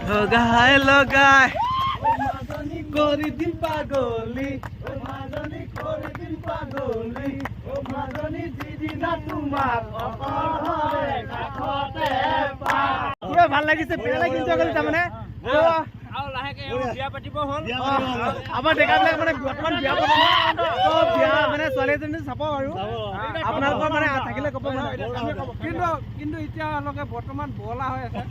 লগাই লগাই কৰি দিম পাগলী মাজনী কৰি দিম পাগলী মাজনী যিদিনা তোমাক অকলে কাষতে পাম ভাল লাগিছে বেলেগ এনজয় কৰিছে তাৰমানে আৰু লাহেকে বিয়া পাতিব হ'ল আমাৰ ডেকাবিলাক মানে বৰ্তমান বিয়া পাতিব তো বিয়া মানে ছোৱালী এজনী চাব আৰু আপোনালোকৰ মানে থাকিলে ক'ব কিন্তু এতিয়ালৈকে বৰ্তমান বলা হৈ আছে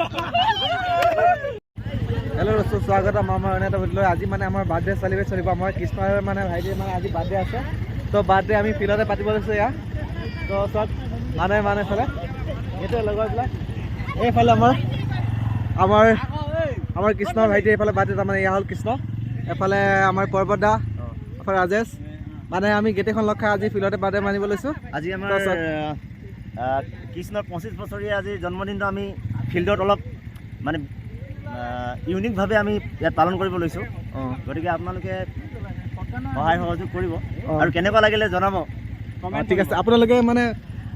হেল্ল' দোস্তো স্বাগত আমাৰ এটা ভিডিঅ আজি মানে আমাৰ বাৰ্থডে চেলিব্ৰেট চলিব আমাৰ কৃষ্ণৰ মানে ভাইটিৰ মানে আজি বাৰ্থডে আছে তো বাৰ্থডে আমি ফিল্ডতে পাতিব লৈছোঁ ইয়াত তো চব মানে ফালে এইটো লগৰবিলাক এইফালে আমাৰ কৃষ্ণৰ ভাইটি এইফালে বাৰ্থডে তাৰমানে এয়া হ'ল কৃষ্ণ এফালে আমাৰ পৰ্বত দা এফালে ৰাজেশ মানে আমি গোটেইখন লগ খাই আজি ফিল্ডতে বাৰ্থডে মানিব লৈছোঁ আজি আমাৰ কৃষ্ণৰ 25 বছৰীয়া আজি জন্মদিনটো আমি ফিল্ডত অলপ মানে ইউনিকভাৱে আমি ইয়াত পালন কৰিব লৈছোঁ গতিকে আপোনালোকে সহায় সহযোগ কৰিব আৰু কেনেকুৱা লাগিলে জনাব ঠিক আছে আপোনালোকে মানে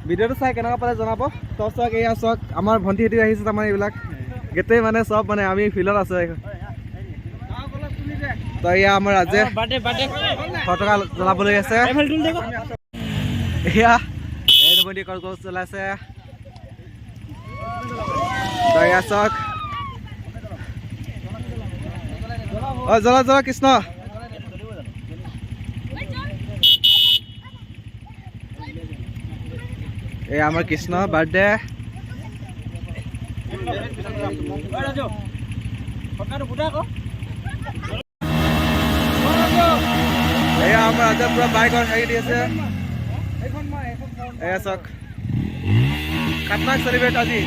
ভিডিঅ'টো চাই কেনেকুৱা পালে জনাব তো চাওক এয়া চাওক আমাৰ ভণ্টিহঁতে আহিছে তাৰমানে এইবিলাক গোটেই মানে চব মানে আমি ফিল্ডত আছোঁ তো এয়া আমাৰ ৰাজে ফটকা জ্বলাবলৈ আছে এয়া এই কলগছ জ্বলাইছে তো এয়া চাওক জ্বলা কৃষ্ণ এই আমাৰ কৃষ্ণ বাৰ্থডে এয়া আমাৰ ৰাজা পুৰা বাইকৰ হেৰি দি আছে এয়া চাওক খাতনাক চেলিব্ৰেট আজি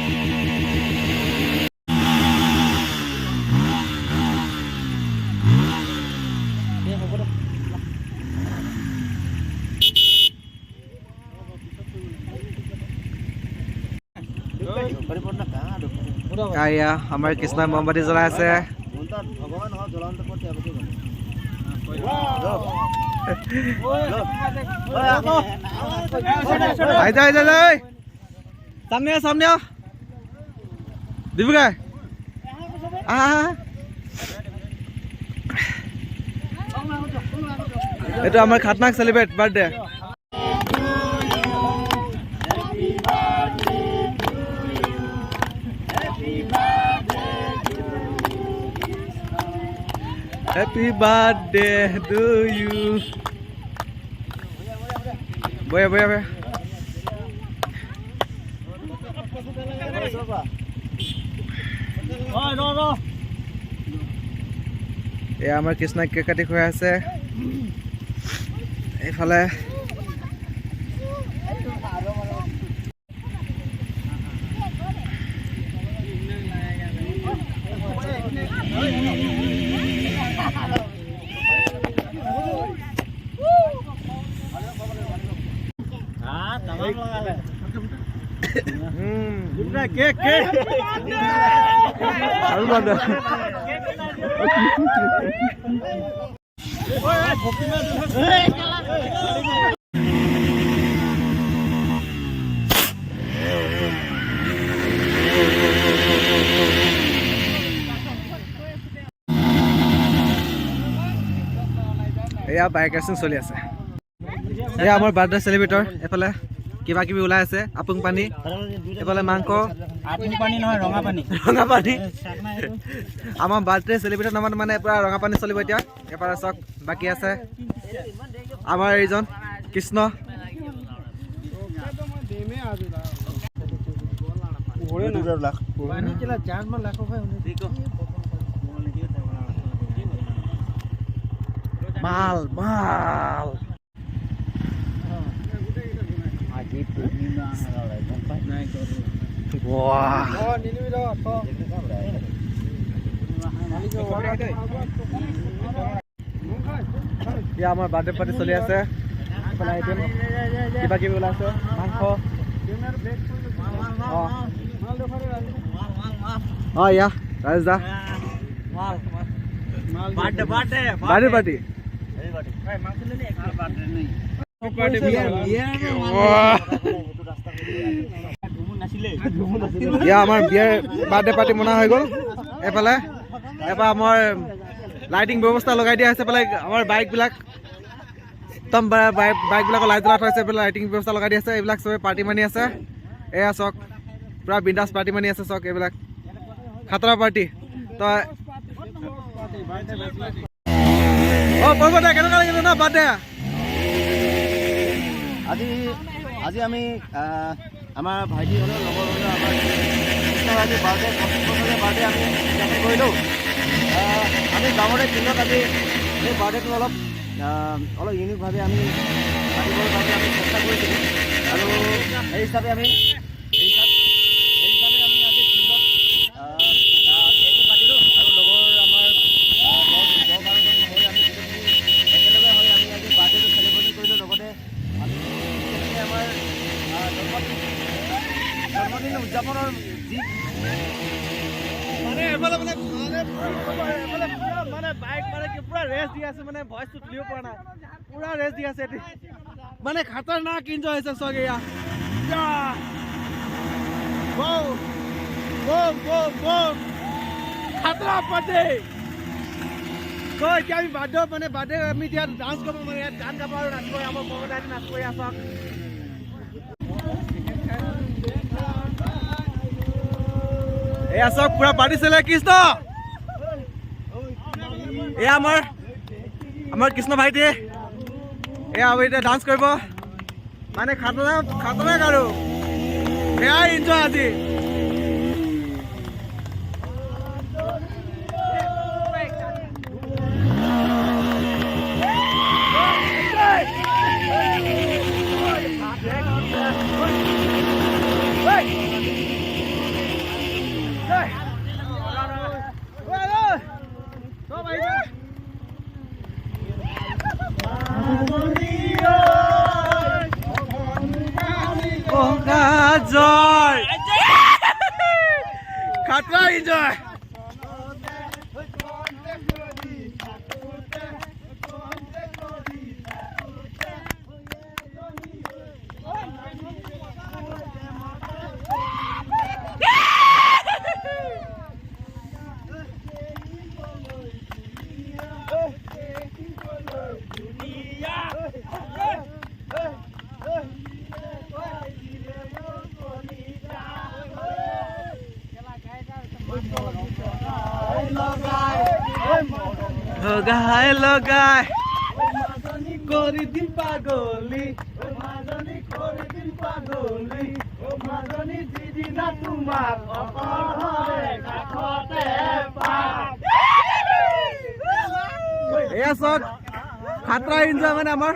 আমাৰ কৃষ্ণই মমবাতি জ্বলাই আছে সামনে দিবগে এইটো আমাৰ খাতনাক celebrate birthday Happy birthday to you. Boya. এয়া আমাৰ কৃষ্ণক কেক কাটি খুৱাই আছে এইফালে এয়া বাইক ৰেচিং চলি আছে এয়া আমাৰ বাৰ্থডে চেলিব্ৰেটৰ এফালে কিবা কিবি ওলাই আছে আপুং পানী এফালে মাংস ৰঙা পানী আমাৰ বাৰ্থডে চেলিব্ৰেটৰ নামত মানে পুৰা ৰঙা পানী চলিব এতিয়া এফালে চাওক বাকী আছে আমাৰ এইজন কৃষ্ণ মাল আমাৰ বাৰ্থডে পাৰ্টি চলি আছে কিবা কিবি ওলাইছে মাংস ইয়া ৰাজেশ দা বাৰ্থডে পাৰ্টি আমাৰ বিয়াৰ বাৰ্থডে পাৰ্টি মনা হৈ গ'ল এফালে এবাৰ আমাৰ লাইটিং ব্যৱস্থা লগাই দিয়া হৈছে পেলাই আমাৰ বাইকবিলাক একদম বাইকবিলাকৰ লাইট জ্বলাই থৈছে পেলাই লাইটিং ব্যৱস্থা লগাই দিয়া আছে এইবিলাক চবে পাৰ্টি মানি আছে এয়া চাওক পুৰা বিন্দাছ পাৰ্টি মানি আছে চাওক এইবিলাক খাতৰা পাৰ্টি তই পৰ্ব দে কেনেকুৱা লাগিলে ন বাৰ্থডে আজি আমি আমাৰ ভাইটিহঁতৰ লগৰ আমাৰ কৃষ্ণৰাজীৰ বাৰ্থডে 25 বছৰীয়া বাৰ্থডে আমি উদযাপন কৰিলোঁ আমি গাঁৱৰে ফিল্ডত আজি এই বাৰ্থডেটো অলপ ইউনিকভাৱে আমি পাতিবৰ বাবে আমি চেষ্টা কৰিছিলোঁ আৰু সেই হিচাপে আমি আজি ফিল্ডত কেকো কাটিলোঁ আৰু লগৰ আমাৰ 10-12জন হৈ আমি গোটেইখিনি একেলগে হৈ আমি আজি বাৰ্থডেটো চেলিব্ৰেট কৰিলোঁ লগতে আমি আমাৰ জন্মদিন উদযাপনৰ যি বাইক পুৰা ৰেষ্ট দি আছে ভইচটো তুলিব পৰা নাই পুৰা ৰেষ্ট দি আছে খাতাৰনাক এনজয় হৈছে চক এয়া খাতৰা পাৰ্টি এতিয়া আমি বাৰ্থডে আমি এতিয়া ডান্স কৰিব ইয়াত গান গাব আৰু নাচিব আমাৰ মগদাই নাচিব এয়া চাওক এয়া চাওক পুৰা পাৰ্টি চলে কৃষ্ণ এয়া আমাৰ কৃষ্ণ ভাইটি এয়া আমি এতিয়া ডান্স কৰিব খাতৰনাক আৰু এয়াই এনজয় আজি জয় খাতৰা এনজয় লগাই কৰি দিম পাগলী মাজনী কৰি দিম পাগলী মাজনী যিদিনা তোমাক এয়া চক খাতৰা এনজয় আমাৰ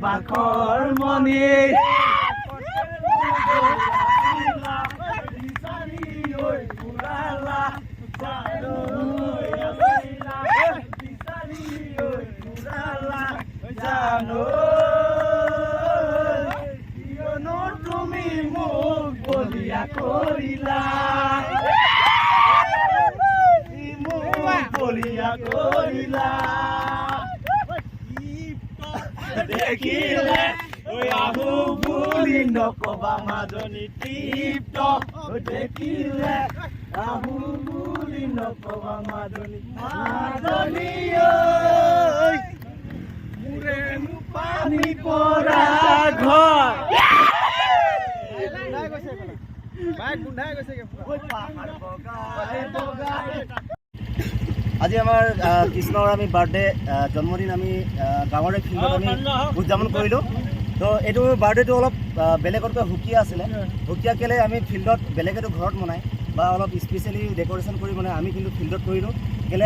বাখৰ মণি তুমি মোক বলিয়া কৰিলা দেখিলে আহো বুলি নকবা মাজনী তৃপ্ত দেখিলে আহো বুলি নকবা মাজনী মোৰেনো পানী পৰা ঘৰ আজি আমাৰ কৃষ্ণৰ আমি বাৰ্থডে জন্মদিন আমি গাঁৱৰে ফিল্ডত আমি উদযাপন কৰিলোঁ তো এইটো বাৰ্থডেটো অলপ বেলেগতকৈ সুকীয়া আছিলে সুকীয়া কেলে আমি ফিল্ডত বেলেগেতো ঘৰত মনাই বা অলপ স্পেচিয়েলি ডেক'ৰেশ্যন কৰি মানে আমি কিন্তু ফিল্ডত কৰিলোঁ কেলে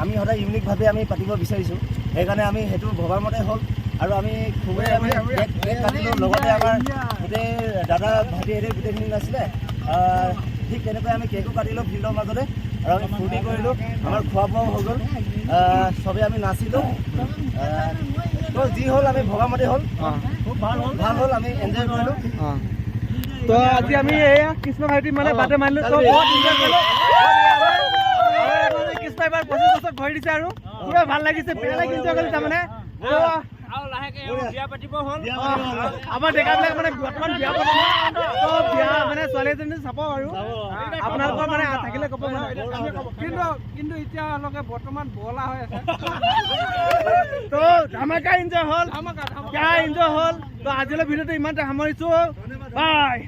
আমি সদায় ইউনিকভাৱে আমি পাতিব বিচাৰিছোঁ সেইকাৰণে আমি সেইটো ভবাৰ মতে হ'ল আৰু আমি খুবেই আমি কেক কাটিলোঁ লগতে আমাৰ গোটেই দাদা ভাইটি হেৰি গোটেইখিনি নাছিলে ঠিক তেনেকৈ আমি কেকো কাটিলোঁ ফিল্ডৰ মাজতে আৰু আমি ফূৰ্তি কৰিলোঁ আমাৰ খোৱা বোৱাও হৈ গ'ল চবেই আমি নাচিলোঁ তো যি হ'ল আমি ভবামতে হ'ল খুব ভাল হ'ল আমি এনজয় কৰিলোঁ তো আজি আমি এয়া কৃষ্ণ ভাইটি বাৰ্থডে মানিলোঁ তো বহুত এনজয় কৰিলোঁ কৃষ্ণ এবাৰ 25 বছৰ ভৰি দিছে আৰু পুৰা ভাল লাগিছে বেলেগ এনজয় কৰিলোঁ তাৰমানে আমাৰ ডেকাবিলাক মানে বৰ্তমান বিয়া পাতিব বিয়া মানে ছোৱালী এজনী চাব আৰু আপোনালোকৰ মানে থাকিলে ক'ব মানে কিন্তু এতিয়ালৈকে বৰ্তমান বলা হৈ আছে তো ধামাকা এনজয় হ'ল এনজয় হ'ল তো আজিলৈ ভিডিঅ'টো ইমানতে সামৰিছোঁ বাই